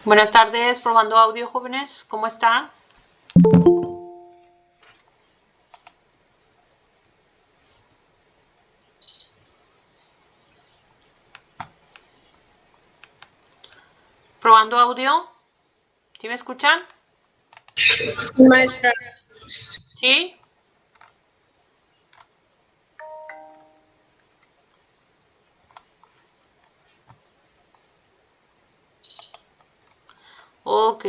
Buenas tardes, probando audio, jóvenes. ¿Cómo están? Probando audio. ¿Sí me escuchan? Maestra. ¿Sí? Ok.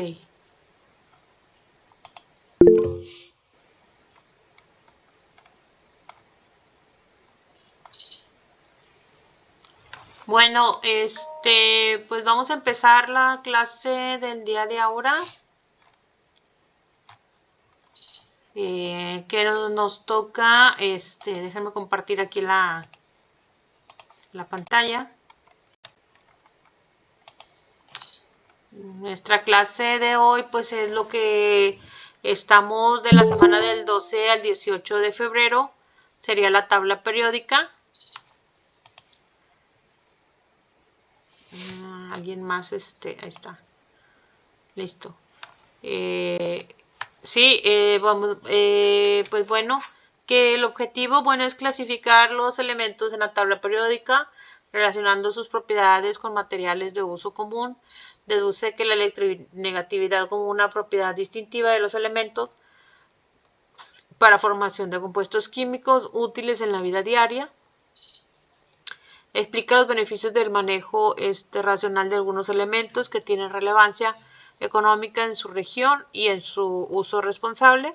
Bueno, pues vamos a empezar la clase del día de ahora. Que nos toca, déjenme compartir aquí la pantalla. Nuestra clase de hoy, pues es lo que estamos de la semana del 12 al 18 de febrero. Sería la tabla periódica. Alguien más, ahí está. Listo. Sí, vamos, pues bueno, que el objetivo, bueno, es clasificar los elementos en la tabla periódica, relacionando sus propiedades con materiales de uso común. Deduce que la electronegatividad como una propiedad distintiva de los elementos para formación de compuestos químicos útiles en la vida diaria. Explica los beneficios del manejo racional de algunos elementos que tienen relevancia económica en su región y en su uso responsable.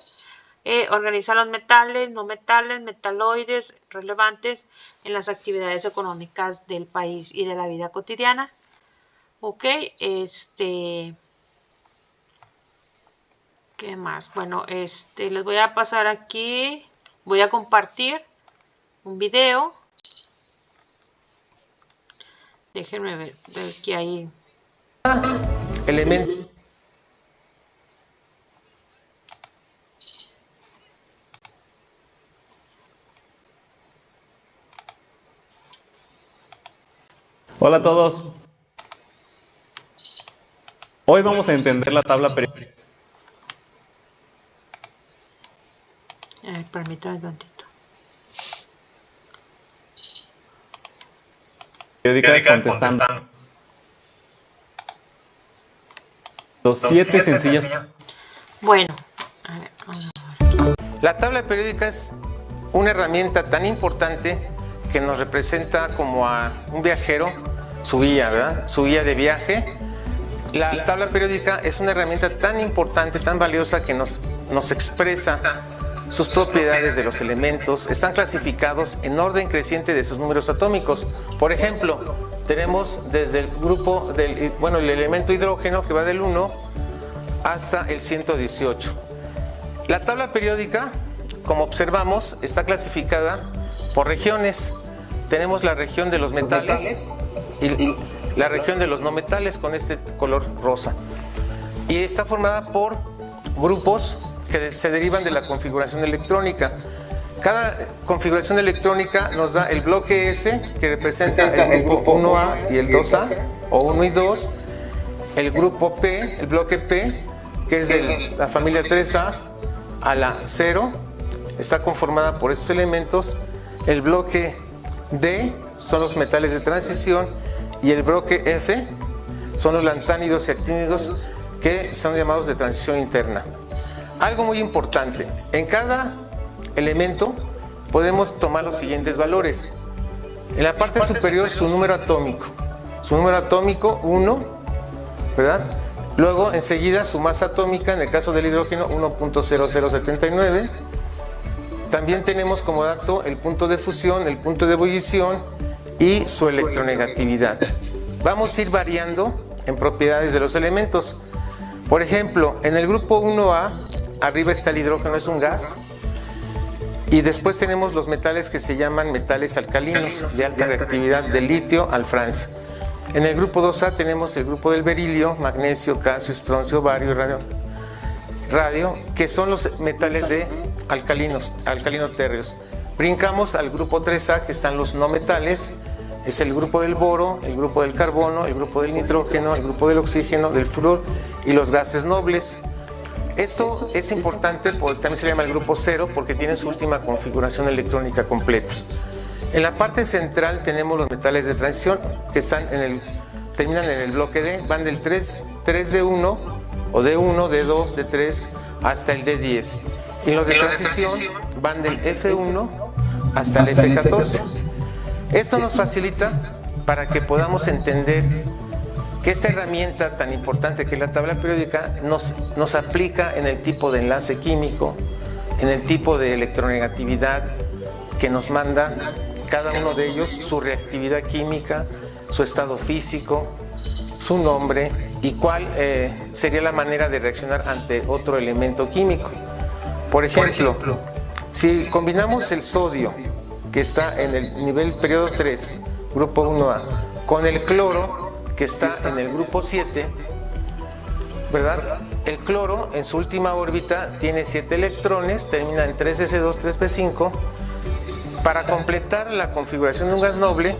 Organiza los metales, no metales, metaloides relevantes en las actividades económicas del país y de la vida cotidiana. Ok, ¿qué más? Bueno, les voy a pasar aquí, voy a compartir un video. Déjenme ver que hay elemento. Hola a todos. Hoy vamos a entender la tabla periódica. Permítanme tantito. Periódica contestando. Los 7 sencillas. Bueno, a ver. La tabla periódica es una herramienta tan importante que nos representa como a un viajero su guía, ¿verdad? Su guía de viaje. La tabla periódica es una herramienta tan importante, tan valiosa que nos expresa sus propiedades de los elementos. Están clasificados en orden creciente de sus números atómicos. Por ejemplo, tenemos desde el grupo el elemento hidrógeno, que va del 1 hasta el 118. La tabla periódica, como observamos, está clasificada por regiones. Tenemos la región de los metales y la región de los no metales con este color rosa. Y está formada por grupos que se derivan de la configuración electrónica. Cada configuración electrónica nos da el bloque S, que representa el grupo 1A y el 2A, o 1 y 2. El grupo P, el bloque P, que es de la familia 3A a la 0, está conformada por estos elementos. El bloque D son los metales de transición y el bloque F son los lantánidos y actínidos, que son llamados de transición interna. Algo muy importante, en cada elemento podemos tomar los siguientes valores. En la parte superior, su número atómico. Su número atómico 1, ¿verdad? Luego enseguida su masa atómica, en el caso del hidrógeno 1.0079. También tenemos como dato el punto de fusión, el punto de ebullición y su electronegatividad. Vamos a ir variando en propiedades de los elementos. Por ejemplo, en el grupo 1A, arriba está el hidrógeno, es un gas. Y después tenemos los metales que se llaman metales alcalinos de alta reactividad, del litio al francio. En el grupo 2A tenemos el grupo del berilio, magnesio, calcio, estroncio, bario y radio, que son los metales de alcalino-térreos. Brincamos al grupo 3A, que están los no metales, Es el grupo del boro, el grupo del carbono, el grupo del nitrógeno, el grupo del oxígeno, del flúor y los gases nobles. Esto es importante porque también se llama el grupo 0 porque tiene su última configuración electrónica completa. En la parte central tenemos los metales de transición que terminan en el bloque D, van del 3D1 o D1, D2, D3 hasta el D10. Y los de transición van del F1 hasta el F14. Esto nos facilita para que podamos entender que esta herramienta tan importante que es la tabla periódica nos aplica en el tipo de enlace químico, en el tipo de electronegatividad que nos manda cada uno de ellos, su reactividad química, su estado físico, su nombre y cuál sería la manera de reaccionar ante otro elemento químico. Por ejemplo, si combinamos el sodio, que está en el nivel periodo 3, grupo 1A, con el cloro, que está en el grupo 7, ¿verdad? El cloro en su última órbita tiene 7 electrones, termina en 3s2, 3p5. Para completar la configuración de un gas noble,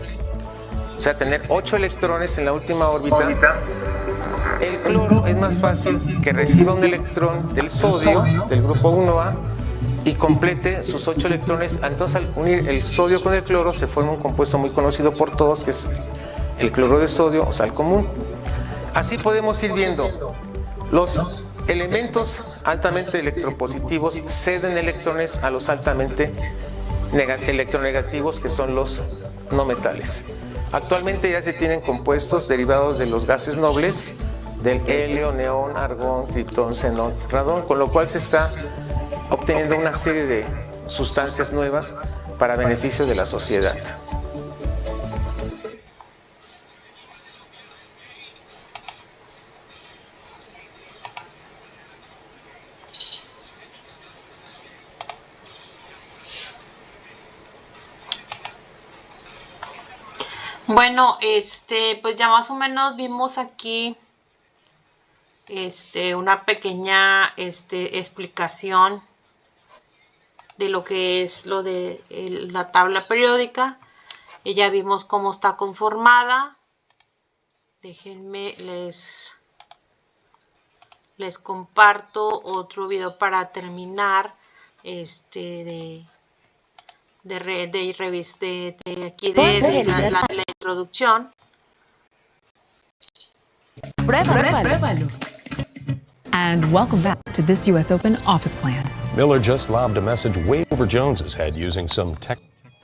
o sea, tener 8 electrones en la última órbita, el cloro es más fácil que reciba un electrón del sodio, del grupo 1A, y complete sus 8 electrones. Entonces, al unir el sodio con el cloro, se forma un compuesto muy conocido por todos, que es el cloro de sodio o sal común. Así podemos ir viendo los elementos altamente electropositivos ceden electrones a los altamente electronegativos, que son los no metales. Actualmente ya se tienen compuestos derivados de los gases nobles, del helio, neón, argón, criptón, xenón, radón, con lo cual se está obteniendo una serie de sustancias nuevas para beneficio de la sociedad. Bueno, pues ya más o menos vimos aquí una pequeña explicación de lo que es lo de la tabla periódica. Y ya vimos cómo está conformada. Déjenme les comparto otro video para terminar de la introducción. Pruébalo. And welcome back to this U.S. Open office plan. Miller just lobbed a message way over Jones's head using some tech.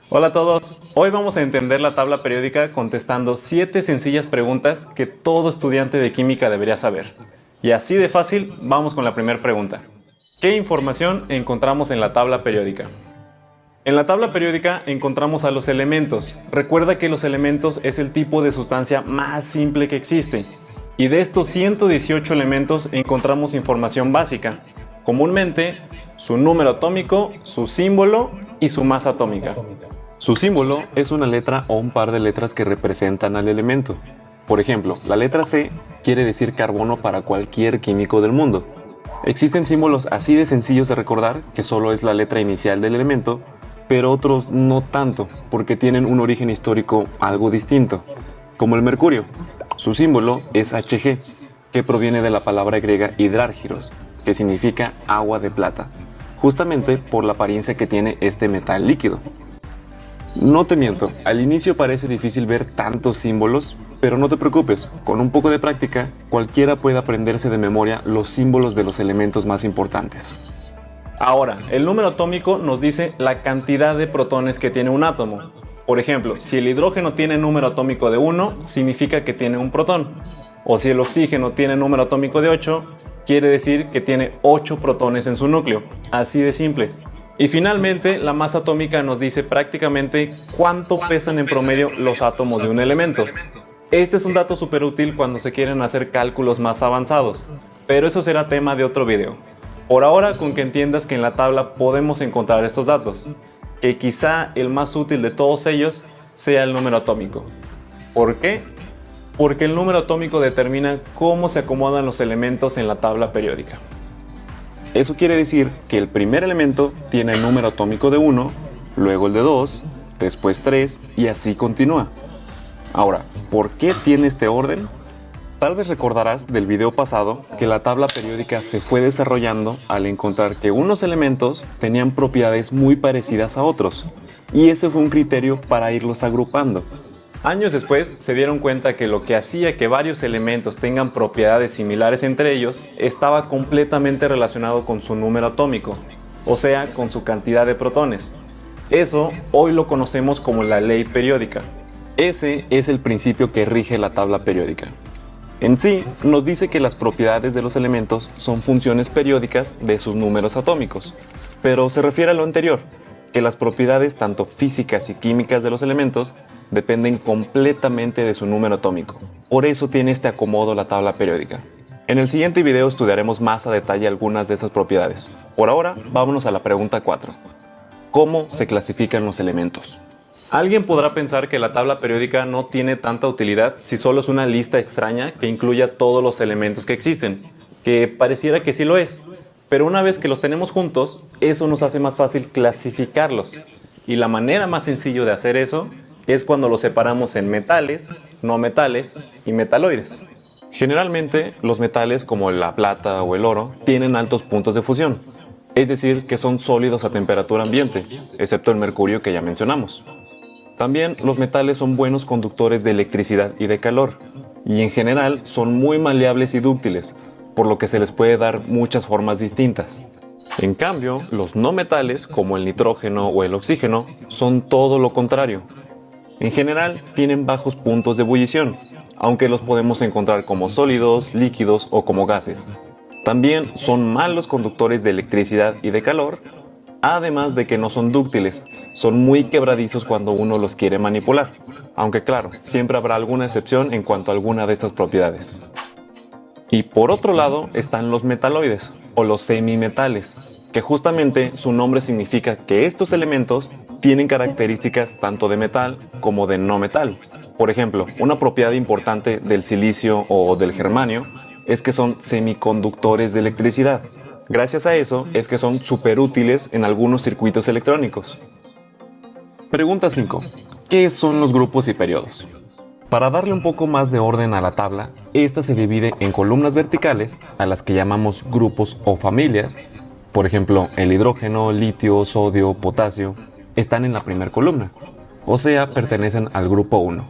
Hola a todos, hoy vamos a entender la tabla periódica contestando 7 sencillas preguntas que todo estudiante de química debería saber. Y así de fácil, vamos con la primera pregunta. ¿Qué información encontramos en la tabla periódica? En la tabla periódica encontramos a los elementos. Recuerda que los elementos es el tipo de sustancia más simple que existe. Y de estos 118 elementos encontramos información básica. Comúnmente, su número atómico, su símbolo y su masa atómica. Su símbolo es una letra o un par de letras que representan al elemento. Por ejemplo, la letra C quiere decir carbono para cualquier químico del mundo. Existen símbolos así de sencillos de recordar que solo es la letra inicial del elemento, pero otros no tanto, porque tienen un origen histórico algo distinto, como el mercurio. Su símbolo es Hg, que proviene de la palabra griega hidrárgiros, que significa agua de plata, justamente por la apariencia que tiene este metal líquido. No te miento, al inicio parece difícil ver tantos símbolos, pero no te preocupes, con un poco de práctica, cualquiera puede aprenderse de memoria los símbolos de los elementos más importantes. Ahora, el número atómico nos dice la cantidad de protones que tiene un átomo. Por ejemplo, si el hidrógeno tiene número atómico de 1, significa que tiene un protón. O si el oxígeno tiene número atómico de 8, quiere decir que tiene 8 protones en su núcleo. Así de simple. Y finalmente, la masa atómica nos dice prácticamente cuánto pesan en promedio los átomos de un elemento. Este es un dato súper útil cuando se quieren hacer cálculos más avanzados, pero eso será tema de otro video. Por ahora, con que entiendas que en la tabla podemos encontrar estos datos, que quizá el más útil de todos ellos sea el número atómico. ¿Por qué? Porque el número atómico determina cómo se acomodan los elementos en la tabla periódica. Eso quiere decir que el primer elemento tiene el número atómico de 1, luego el de 2, después 3 y así continúa. Ahora, ¿por qué tiene este orden? Tal vez recordarás del video pasado que la tabla periódica se fue desarrollando al encontrar que unos elementos tenían propiedades muy parecidas a otros, y ese fue un criterio para irlos agrupando. Años después se dieron cuenta que lo que hacía que varios elementos tengan propiedades similares entre ellos estaba completamente relacionado con su número atómico, o sea, con su cantidad de protones. Eso hoy lo conocemos como la ley periódica. Ese es el principio que rige la tabla periódica. En sí, nos dice que las propiedades de los elementos son funciones periódicas de sus números atómicos, pero se refiere a lo anterior, que las propiedades tanto físicas y químicas de los elementos dependen completamente de su número atómico. Por eso tiene este acomodo la tabla periódica. En el siguiente video estudiaremos más a detalle algunas de esas propiedades. Por ahora, vámonos a la pregunta 4. ¿Cómo se clasifican los elementos? Alguien podrá pensar que la tabla periódica no tiene tanta utilidad si solo es una lista extraña que incluya todos los elementos que existen, que pareciera que sí lo es, pero una vez que los tenemos juntos, eso nos hace más fácil clasificarlos. Y la manera más sencilla de hacer eso es cuando los separamos en metales, no metales y metaloides. Generalmente, los metales como la plata o el oro tienen altos puntos de fusión, es decir, que son sólidos a temperatura ambiente, excepto el mercurio que ya mencionamos. También los metales son buenos conductores de electricidad y de calor, y en general son muy maleables y dúctiles, por lo que se les puede dar muchas formas distintas. En cambio, los no metales, como el nitrógeno o el oxígeno, son todo lo contrario. En general, tienen bajos puntos de ebullición, aunque los podemos encontrar como sólidos, líquidos o como gases. También son malos conductores de electricidad y de calor, además de que no son dúctiles, son muy quebradizos cuando uno los quiere manipular, aunque claro, siempre habrá alguna excepción en cuanto a alguna de estas propiedades. Y por otro lado están los metaloides, o los semimetales, que justamente su nombre significa que estos elementos tienen características tanto de metal como de no metal. Por ejemplo, una propiedad importante del silicio o del germanio es que son semiconductores de electricidad. Gracias a eso es que son súper útiles en algunos circuitos electrónicos. Pregunta 5. ¿Qué son los grupos y periodos? Para darle un poco más de orden a la tabla, esta se divide en columnas verticales, a las que llamamos grupos o familias. Por ejemplo, el hidrógeno, litio, sodio, potasio, están en la primera columna, o sea, pertenecen al grupo 1.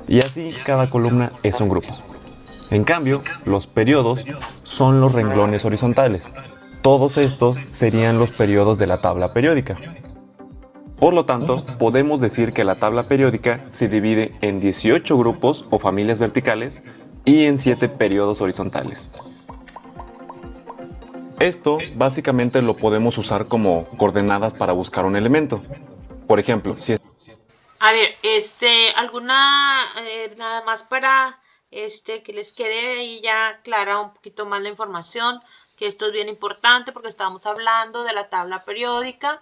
Y así cada columna es un grupo. En cambio, los periodos son los renglones horizontales. Todos estos serían los periodos de la tabla periódica. Por lo tanto, podemos decir que la tabla periódica se divide en 18 grupos o familias verticales y en 7 periodos horizontales. Esto básicamente lo podemos usar como coordenadas para buscar un elemento. Por ejemplo, si es... A ver, nada más para que les quede ahí ya clara un poquito más la información, que esto es bien importante porque estamos hablando de la tabla periódica.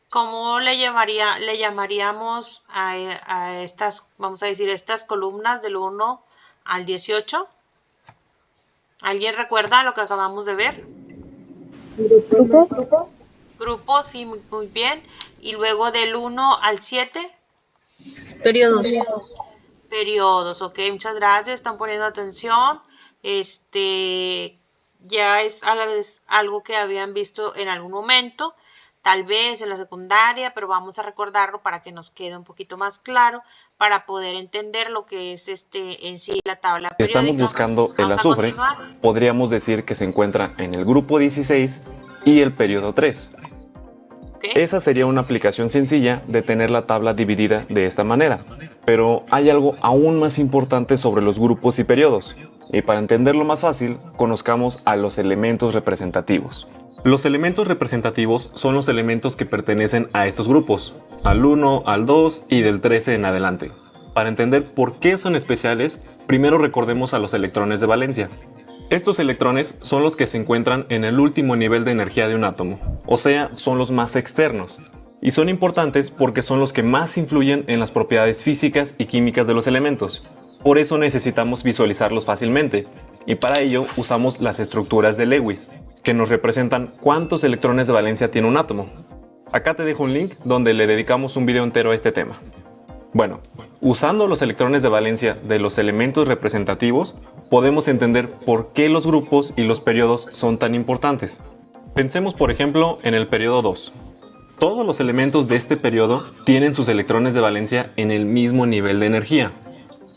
¿Cómo le llamaríamos a estas, vamos a decir, estas columnas del 1 al 18? ¿Alguien recuerda lo que acabamos de ver? Grupos, sí, muy bien. Y luego del 1 al 7. Periodos. Periodos, ok, muchas gracias, están poniendo atención. Ya es a la vez algo que habían visto en algún momento, tal vez en la secundaria, pero vamos a recordarlo para que nos quede un poquito más claro, para poder entender lo que es en sí la tabla Si periódica. estamos buscando el Vamos a azufre, continuar. podríamos decir que se encuentra en el grupo 16 y el periodo 3. ¿Ok? Esa sería una aplicación sencilla de tener la tabla dividida de esta manera, pero hay algo aún más importante sobre los grupos y periodos. Y para entenderlo más fácil, conozcamos a los elementos representativos. Los elementos representativos son los elementos que pertenecen a estos grupos, al 1, al 2 y del 13 en adelante. Para entender por qué son especiales, primero recordemos a los electrones de valencia. Estos electrones son los que se encuentran en el último nivel de energía de un átomo, o sea, son los más externos. Y son importantes porque son los que más influyen en las propiedades físicas y químicas de los elementos. Por eso necesitamos visualizarlos fácilmente, y para ello usamos las estructuras de Lewis, que nos representan cuántos electrones de valencia tiene un átomo. Acá te dejo un link donde le dedicamos un video entero a este tema. Bueno, usando los electrones de valencia de los elementos representativos, podemos entender por qué los grupos y los periodos son tan importantes. Pensemos por ejemplo en el periodo 2. Todos los elementos de este periodo tienen sus electrones de valencia en el mismo nivel de energía.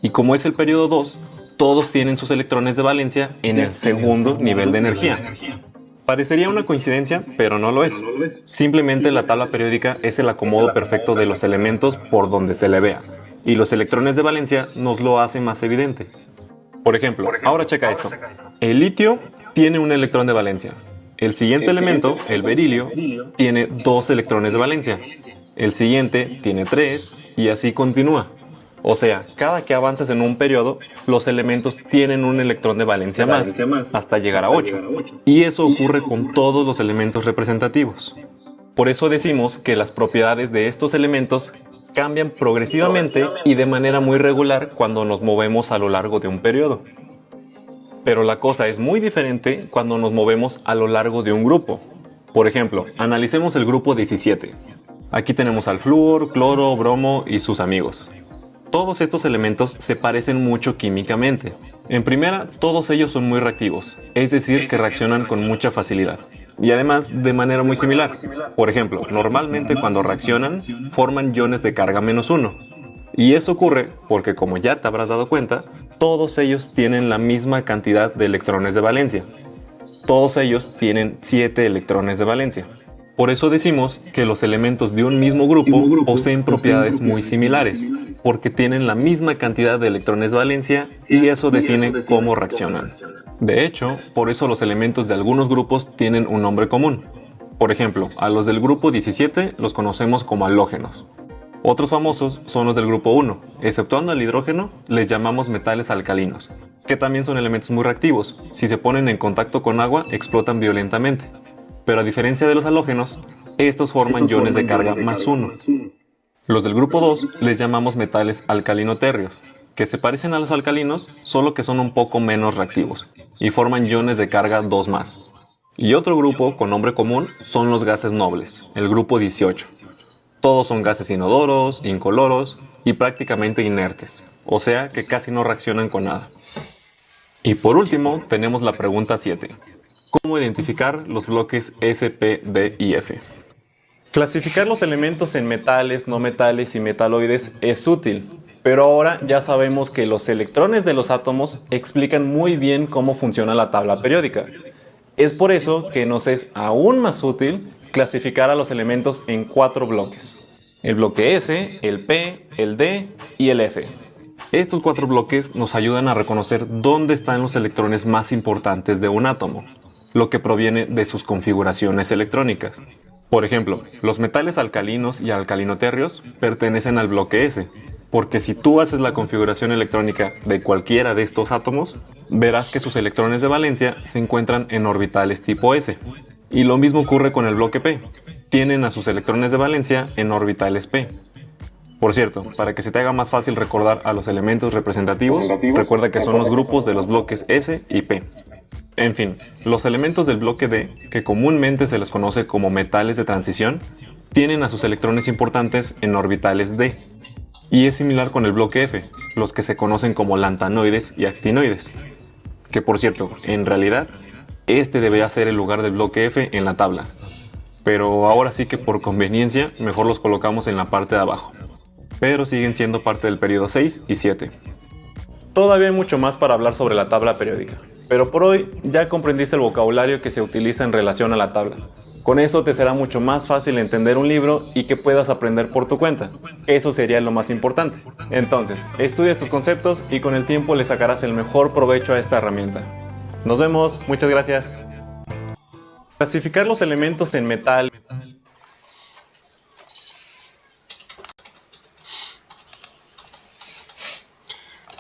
Y como es el periodo 2, todos tienen sus electrones de valencia en el segundo nivel de energía. Parecería una coincidencia, pero no lo es. Simplemente la tabla periódica es el acomodo perfecto de los elementos por donde se le vea, y los electrones de valencia nos lo hacen más evidente. Por ejemplo, ahora checa esto. El litio tiene un electrón de valencia. El siguiente elemento, el berilio, tiene 2 electrones de valencia. El siguiente tiene 3 y así continúa. O sea, cada que avanzas en un periodo, los elementos tienen un electrón de valencia más, hasta llegar a 8. Y eso ocurre con todos los elementos representativos. Por eso decimos que las propiedades de estos elementos cambian progresivamente y de manera muy regular cuando nos movemos a lo largo de un periodo. Pero la cosa es muy diferente cuando nos movemos a lo largo de un grupo. Por ejemplo, analicemos el grupo 17. Aquí tenemos al flúor, cloro, bromo y sus amigos. Todos estos elementos se parecen mucho químicamente. En primera, todos ellos son muy reactivos, es decir, que reaccionan con mucha facilidad. Y además, de manera muy similar. Por ejemplo, normalmente cuando reaccionan, forman iones de carga -1. Y eso ocurre porque, como ya te habrás dado cuenta, todos ellos tienen la misma cantidad de electrones de valencia. Todos ellos tienen 7 electrones de valencia. Por eso decimos que los elementos de un mismo grupo poseen propiedades muy similares, porque tienen la misma cantidad de electrones de valencia y eso define cómo reaccionan. De hecho, por eso los elementos de algunos grupos tienen un nombre común. Por ejemplo, a los del grupo 17 los conocemos como halógenos. Otros famosos son los del grupo 1, exceptuando el hidrógeno, les llamamos metales alcalinos, que también son elementos muy reactivos. Si se ponen en contacto con agua, explotan violentamente. Pero a diferencia de los halógenos, estos forman iones de carga +1. Los del grupo 2 les llamamos metales alcalino-térreos, que se parecen a los alcalinos, solo que son un poco menos reactivos, y forman iones de carga 2+. Y otro grupo con nombre común son los gases nobles, el grupo 18. Todos son gases inodoros, incoloros y prácticamente inertes, o sea que casi no reaccionan con nada. Y por último, tenemos la pregunta 7. ¿Cómo identificar los bloques S, P, D y F? Clasificar los elementos en metales, no metales y metaloides es útil, pero ahora ya sabemos que los electrones de los átomos explican muy bien cómo funciona la tabla periódica. Es por eso que nos es aún más útil clasificar a los elementos en 4 bloques. El bloque S, el P, el D y el F. Estos 4 bloques nos ayudan a reconocer dónde están los electrones más importantes de un átomo, lo que proviene de sus configuraciones electrónicas. Por ejemplo, los metales alcalinos y alcalinotérreos pertenecen al bloque S, porque si tú haces la configuración electrónica de cualquiera de estos átomos, verás que sus electrones de valencia se encuentran en orbitales tipo S. Y lo mismo ocurre con el bloque P. Tienen a sus electrones de valencia en orbitales P. Por cierto, para que se te haga más fácil recordar a los elementos representativos, recuerda que son los grupos de los bloques S y P. En fin, los elementos del bloque D, que comúnmente se les conoce como metales de transición, tienen a sus electrones importantes en orbitales D. Y es similar con el bloque F, los que se conocen como lantanoides y actinoides. Que por cierto, en realidad, este debería ser el lugar del bloque F en la tabla. Pero ahora sí que por conveniencia, mejor los colocamos en la parte de abajo. Pero siguen siendo parte del periodo 6 y 7. Todavía hay mucho más para hablar sobre la tabla periódica, pero por hoy ya comprendiste el vocabulario que se utiliza en relación a la tabla. Con eso te será mucho más fácil entender un libro y que puedas aprender por tu cuenta. Eso sería lo más importante. Entonces, estudia estos conceptos y con el tiempo le sacarás el mejor provecho a esta herramienta. Nos vemos, muchas gracias. Clasificar los elementos en metal.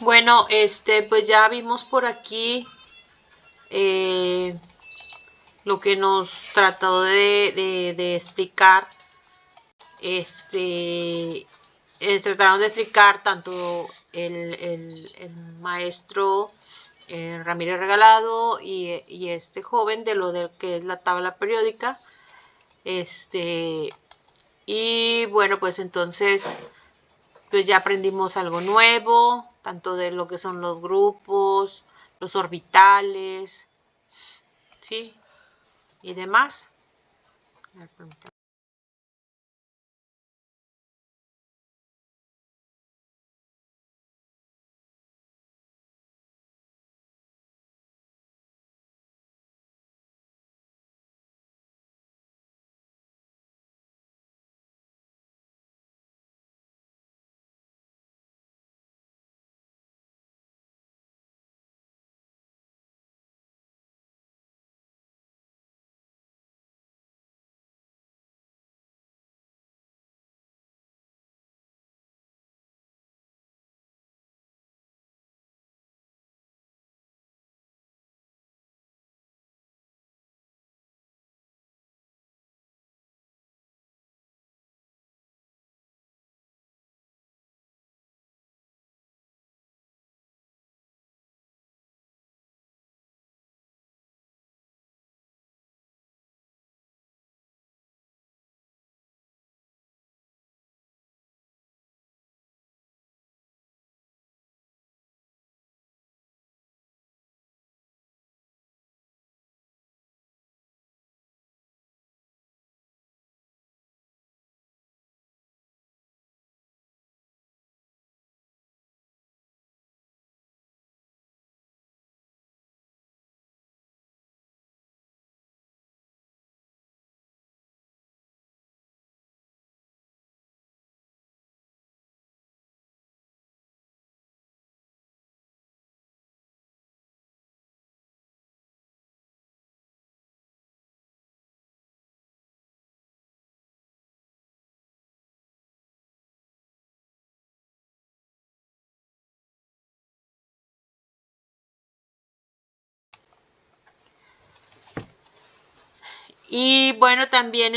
Bueno, pues ya vimos por aquí lo que nos trató de explicar. Trataron de explicar tanto el maestro Ramírez Regalado y este joven de lo que es la tabla periódica. Y bueno, pues entonces pues ya aprendimos algo nuevo, tanto de lo que son los grupos, los orbitales, ¿sí? Y demás. Y bueno, también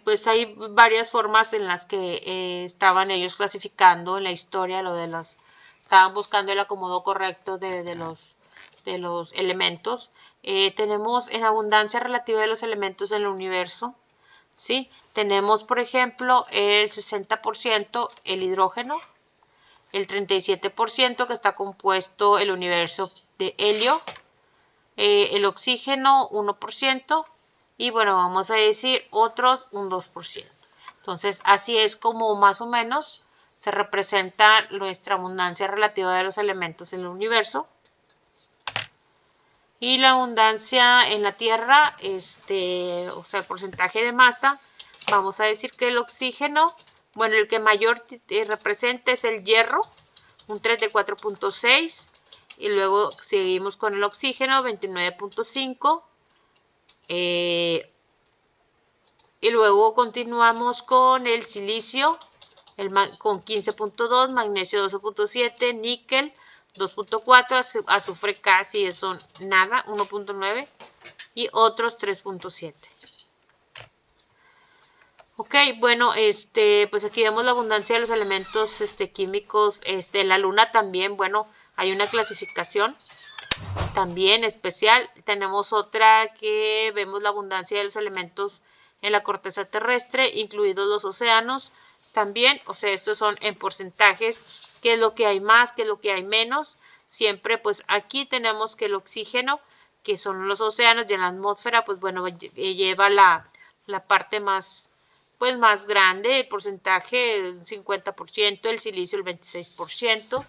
pues hay varias formas en las que estaban ellos clasificando en la historia lo de las, estaban buscando el acomodo correcto de los elementos. Tenemos en abundancia relativa de los elementos en el universo, ¿sí? Tenemos, por ejemplo, el 60% el hidrógeno, el 37% que está compuesto el universo de helio, el oxígeno 1%, y bueno, vamos a decir otros un 2%. Entonces, así es como más o menos se representa nuestra abundancia relativa de los elementos en el universo. Y la abundancia en la Tierra, o sea, el porcentaje de masa, vamos a decir que el oxígeno, bueno, el que mayor representa es el hierro, un 34.6, y luego seguimos con el oxígeno, 29.5, y luego continuamos con el silicio, con 15.2, magnesio 12.7, níquel 2.4, azufre casi eso nada, 1.9, y otros 3.7. Ok, bueno, pues aquí vemos la abundancia de los elementos químicos. La luna también, bueno, hay una clasificación también especial. Tenemos otra que vemos la abundancia de los elementos en la corteza terrestre, incluidos los océanos también. O sea, estos son en porcentajes, qué es lo que hay más, qué es lo que hay menos. Siempre, pues aquí tenemos que el oxígeno, que son los océanos, y en la atmósfera, pues bueno, lleva la parte más, pues más grande, el porcentaje el 50%, el silicio el 26%.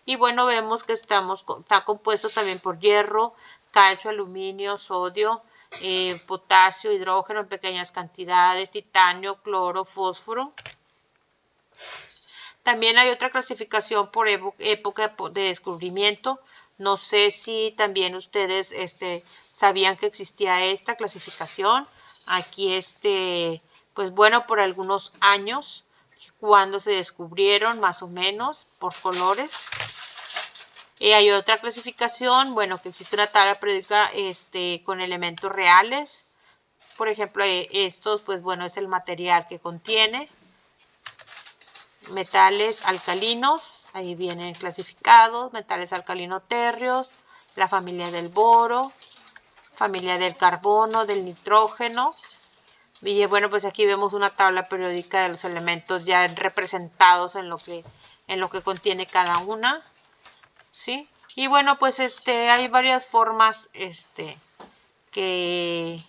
Y bueno, vemos que está compuesto también por hierro, calcio, aluminio, sodio, potasio, hidrógeno en pequeñas cantidades, titanio, cloro, fósforo. También hay otra clasificación por época de descubrimiento. No sé si también ustedes sabían que existía esta clasificación. Aquí pues bueno, por algunos años, cuando se descubrieron más o menos por colores. Hay otra clasificación, bueno, que existe una tabla periódica con elementos reales. Por ejemplo, estos, pues bueno, es el material que contiene. Metales alcalinos, ahí vienen clasificados, metales alcalino-térreos, la familia del boro, familia del carbono, del nitrógeno, Y bueno, pues aquí vemos una tabla periódica de los elementos ya representados en lo que contiene cada una, ¿sí? Y bueno, pues hay varias formas que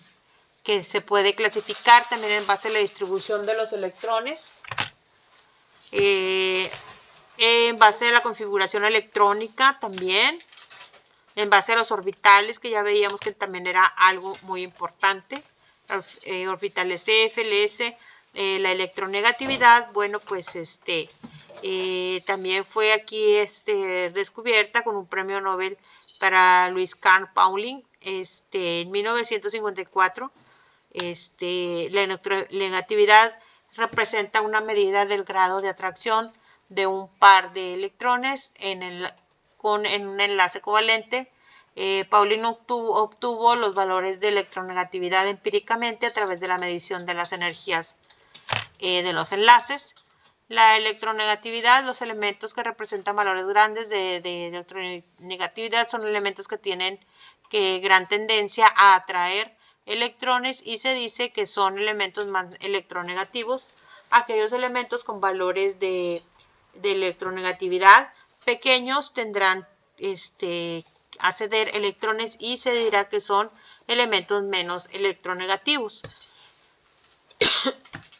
se puede clasificar también en base a la distribución de los electrones, en base a la configuración electrónica también, en base a los orbitales, que ya veíamos que también era algo muy importante, orbitales F, LS, la electronegatividad, bueno, pues también fue aquí descubierta con un premio Nobel para Louis Carl Pauling en 1954. La electronegatividad representa una medida del grado de atracción de un par de electrones en un enlace covalente. Pauling obtuvo los valores de electronegatividad empíricamente a través de la medición de las energías de los enlaces. La electronegatividad, los elementos que representan valores grandes de electronegatividad son elementos que tienen gran tendencia a atraer electrones, y se dice que son elementos más electronegativos aquellos elementos con valores de electronegatividad pequeños tendrán a ceder electrones, y se dirá que son elementos menos electronegativos.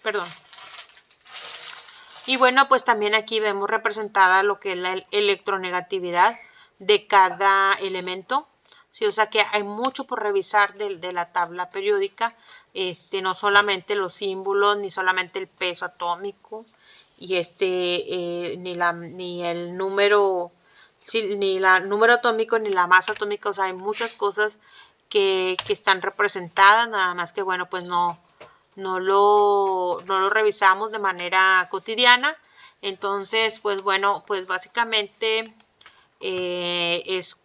Perdón. Y bueno, pues también aquí vemos representada lo que es la electronegatividad de cada elemento. Sí, o sea que hay mucho por revisar de la tabla periódica, no solamente los símbolos, ni solamente el peso atómico, y ni el número, ni el número atómico, ni la masa atómica. O sea, hay muchas cosas que están representadas, nada más que bueno, pues no lo revisamos de manera cotidiana. Entonces, pues bueno, pues básicamente es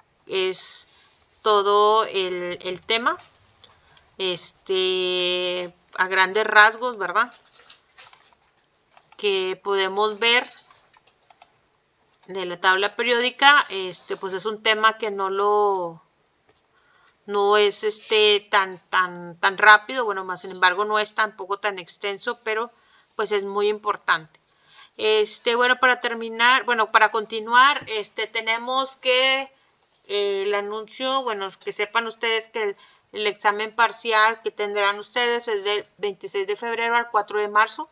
todo el tema, a grandes rasgos, ¿verdad? Que podemos ver de la tabla periódica, pues es un tema que no es tan rápido, bueno, más sin embargo no es tampoco tan extenso, pero pues es muy importante. Bueno, para terminar, bueno, para continuar, tenemos que el anuncio, bueno, que sepan ustedes que el examen parcial que tendrán ustedes es del 26 de febrero al 4 de marzo.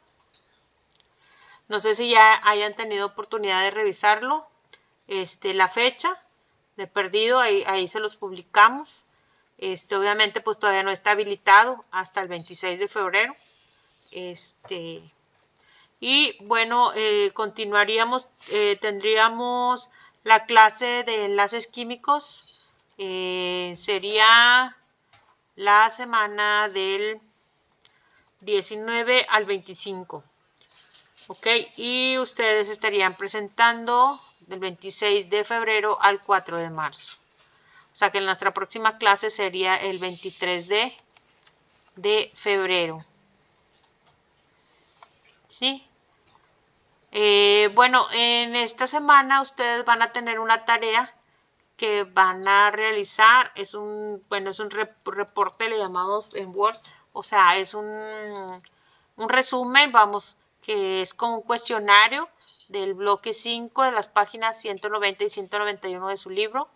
No sé si ya hayan tenido oportunidad de revisarlo. La fecha de perdido, ahí se los publicamos. Obviamente pues todavía no está habilitado hasta el 26 de febrero. Y bueno, continuaríamos, tendríamos la clase de enlaces químicos, sería la semana del 19 al 25. Ok, y ustedes estarían presentando del 26 de febrero al 4 de marzo. O sea que nuestra próxima clase sería el 23 de febrero. ¿Sí? Bueno, en esta semana ustedes van a tener una tarea que van a realizar. Es un reporte, le llamamos en Word. O sea, es un resumen, vamos, que es como un cuestionario del bloque 5 de las páginas 190 y 191 de su libro.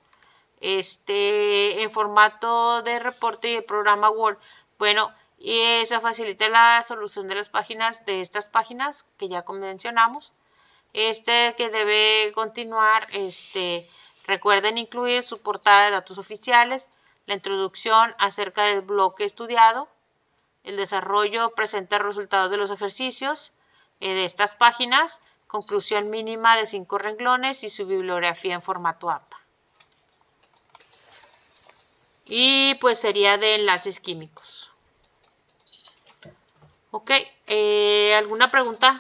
En formato de reporte y el programa Word. Bueno, y eso facilita la solución de las páginas, de estas páginas que ya mencionamos. Que debe continuar, recuerden incluir su portada de datos oficiales, la introducción acerca del bloque estudiado, el desarrollo presenta resultados de los ejercicios de estas páginas, conclusión mínima de 5 renglones y su bibliografía en formato APA. Y pues sería de enlaces químicos. Ok, ¿alguna pregunta?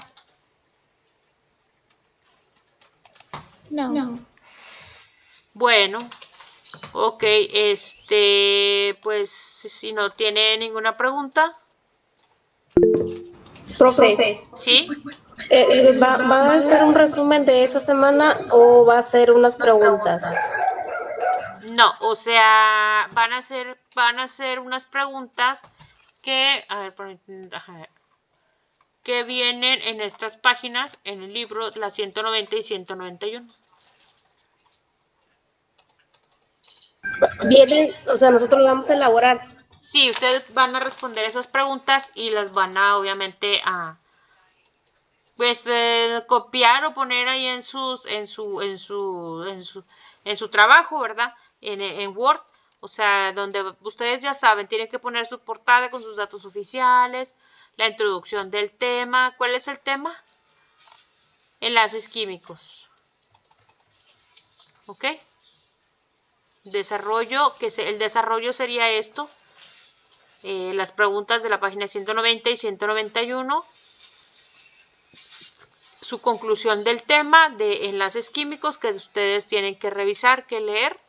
No. Bueno, ok, pues si no tiene ninguna pregunta. Profe, ¿Sí? ¿va a ser un resumen de esa semana o va a ser unas preguntas? No, o sea, van a ser unas preguntas que vienen en estas páginas, en el libro, las 190 y 191. Vienen, o sea, nosotros lo vamos a elaborar. Sí, ustedes van a responder esas preguntas y las van a, obviamente, a copiar o poner ahí en su trabajo, ¿verdad? En Word. O sea, donde ustedes ya saben, tienen que poner su portada con sus datos oficiales, la introducción del tema. ¿Cuál es el tema? Enlaces químicos. ¿Ok? Desarrollo, el desarrollo sería esto. Las preguntas de la página 190 y 191. Su conclusión del tema de enlaces químicos que ustedes tienen que revisar, que leer.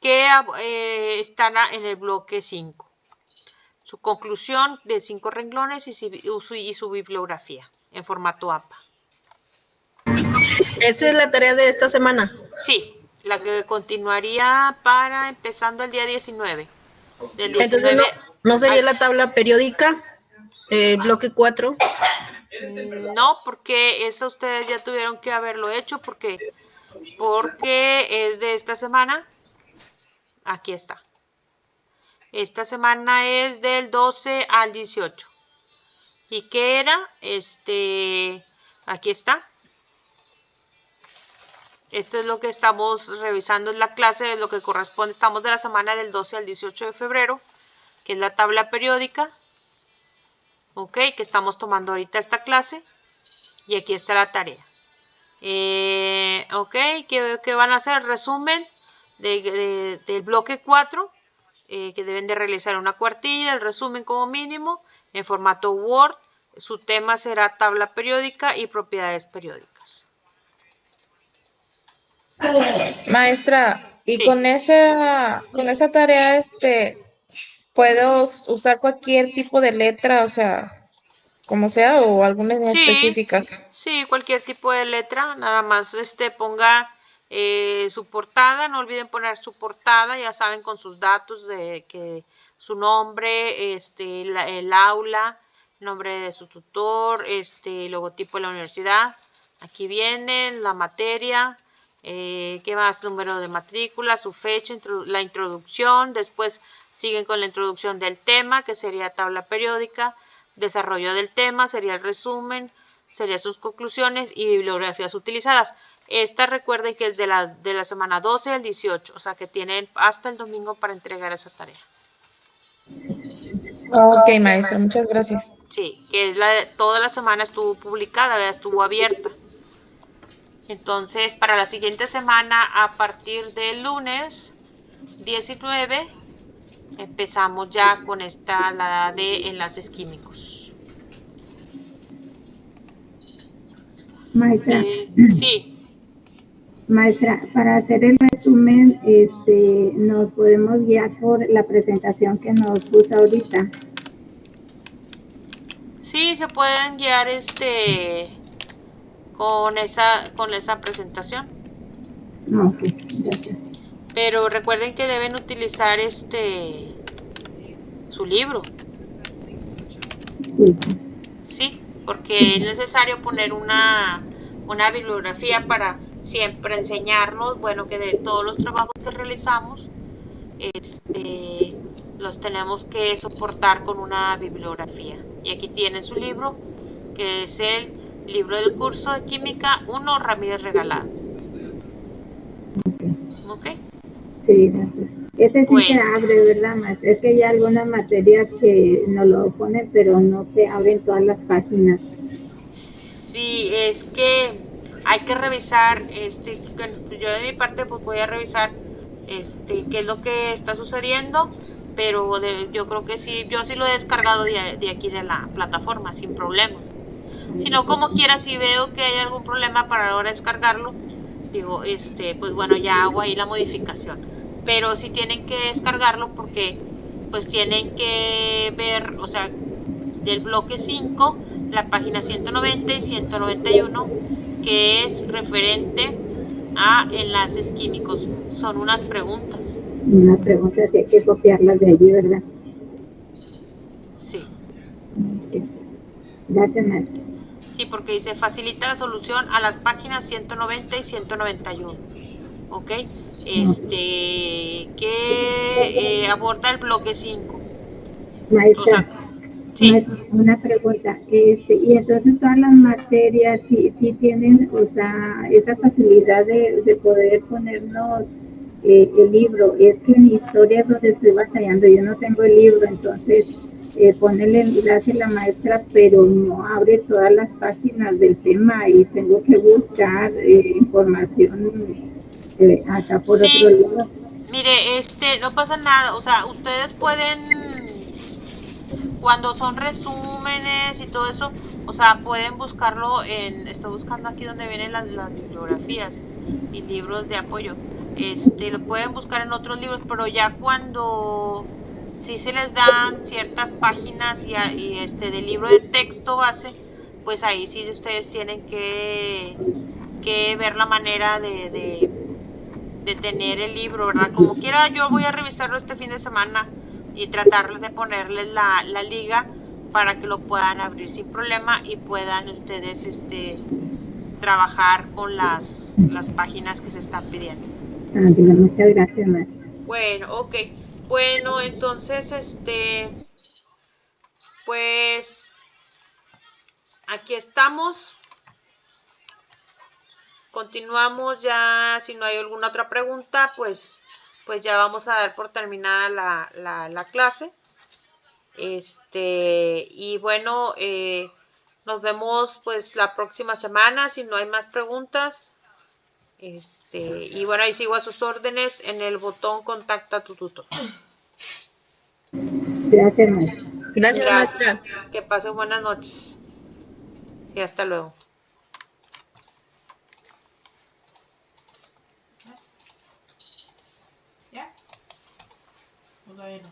Que están en el bloque 5. Su conclusión de 5 renglones y su bibliografía en formato APA. Esa es la tarea de esta semana. Sí, la que continuaría para empezando el día 19. Del 19. Entonces, ¿no sería la tabla periódica, bloque 4? No, porque eso ustedes ya tuvieron que haberlo hecho porque es de esta semana. Aquí está. Esta semana es del 12 al 18. ¿Y qué era? Aquí está. Esto es lo que estamos revisando en la clase, es lo que corresponde. Estamos de la semana del 12 al 18 de febrero, que es la tabla periódica. Ok, que estamos tomando ahorita esta clase. Y aquí está la tarea. Ok, ¿qué van a hacer? Resumen del bloque 4, que deben de realizar una cuartilla, el resumen como mínimo, en formato Word. Su tema será tabla periódica y propiedades periódicas. Maestra, y Sí. con esa tarea, ¿puedo usar cualquier tipo de letra, o sea, como sea, o alguna en específica? Sí, cualquier tipo de letra, nada más ponga su portada, no olviden poner su portada, ya saben, con sus datos de que su nombre, el aula, nombre de su tutor, logotipo de la universidad. Aquí viene la materia, qué más, número de matrícula, su fecha, la introducción, después siguen con la introducción del tema, que sería tabla periódica, desarrollo del tema, sería el resumen, serían sus conclusiones y bibliografías utilizadas. Esta recuerden que es de la semana 12 al 18, o sea que tienen hasta el domingo para entregar esa tarea. Ok, maestra, muchas gracias. Sí, que es toda la semana estuvo publicada, ¿verdad? Estuvo abierta. Entonces, para la siguiente semana, a partir del lunes 19, empezamos ya con la de enlaces químicos. Maestra, sí. Maestra, para hacer el resumen, nos podemos guiar por la presentación que nos puso ahorita. Sí, se pueden guiar con esa presentación. Ok, gracias. Pero recuerden que deben utilizar su libro. Sí, porque es necesario poner una bibliografía para siempre enseñarnos, bueno, que de todos los trabajos que realizamos, los tenemos que soportar con una bibliografía. Y aquí tienen su libro, que es el libro del curso de Química 1, Ramírez Regalado. ¿Ok? Sí, gracias. Ese sí se abre, ¿verdad, maestra? Es que hay algunas materias que no lo ponen, pero no se abren todas las páginas. Sí, es que hay que revisar, bueno, yo de mi parte pues voy a revisar qué es lo que está sucediendo, pero yo creo que sí, yo sí lo he descargado de aquí de la plataforma sin problema. Si no, como quiera, si veo que hay algún problema para la hora de descargarlo, digo, pues bueno, ya hago ahí la modificación. Pero sí tienen que descargarlo porque pues tienen que ver, o sea, del bloque 5, la página 190 y 191, que es referente a enlaces químicos. Son unas preguntas. Una pregunta, si hay que copiarlas de allí, ¿verdad? Sí. Gracias, maestra. Sí, porque dice facilita la solución a las páginas 190 y 191. ¿Ok? Que aborda el bloque 5. O Maestra, sea, sí. una pregunta, y entonces todas las materias sí tienen, o sea, esa facilidad de poder ponernos el libro. Es que en historia es donde estoy batallando, yo no tengo el libro, entonces pone el enlace la maestra, pero no abre todas las páginas del tema y tengo que buscar información acá por otro Sí. lado. Mire, no pasa nada, o sea, ustedes pueden, cuando son resúmenes y todo eso, o sea, pueden buscarlo estoy buscando aquí donde vienen las bibliografías y libros de apoyo. Lo pueden buscar en otros libros, pero ya cuando sí se les dan ciertas páginas de libro de texto base, pues ahí sí ustedes tienen que ver la manera de tener el libro, ¿verdad? Como quiera, yo voy a revisarlo este fin de semana y tratarles de ponerles la liga para que lo puedan abrir sin problema y puedan ustedes trabajar con las páginas que se están pidiendo. Muchas gracias, maestra. Bueno, ok. Bueno, entonces, pues aquí estamos. Continuamos ya, si no hay alguna otra pregunta, pues ya vamos a dar por terminada la clase. Y bueno, nos vemos pues la próxima semana, si no hay más preguntas. Y bueno, ahí sigo a sus órdenes en el botón contacta a tu tutor. Gracias, maestra. Gracias, Gracias. maestra. Que pasen buenas noches. Sí, hasta luego. ¿Ya? Pues bueno.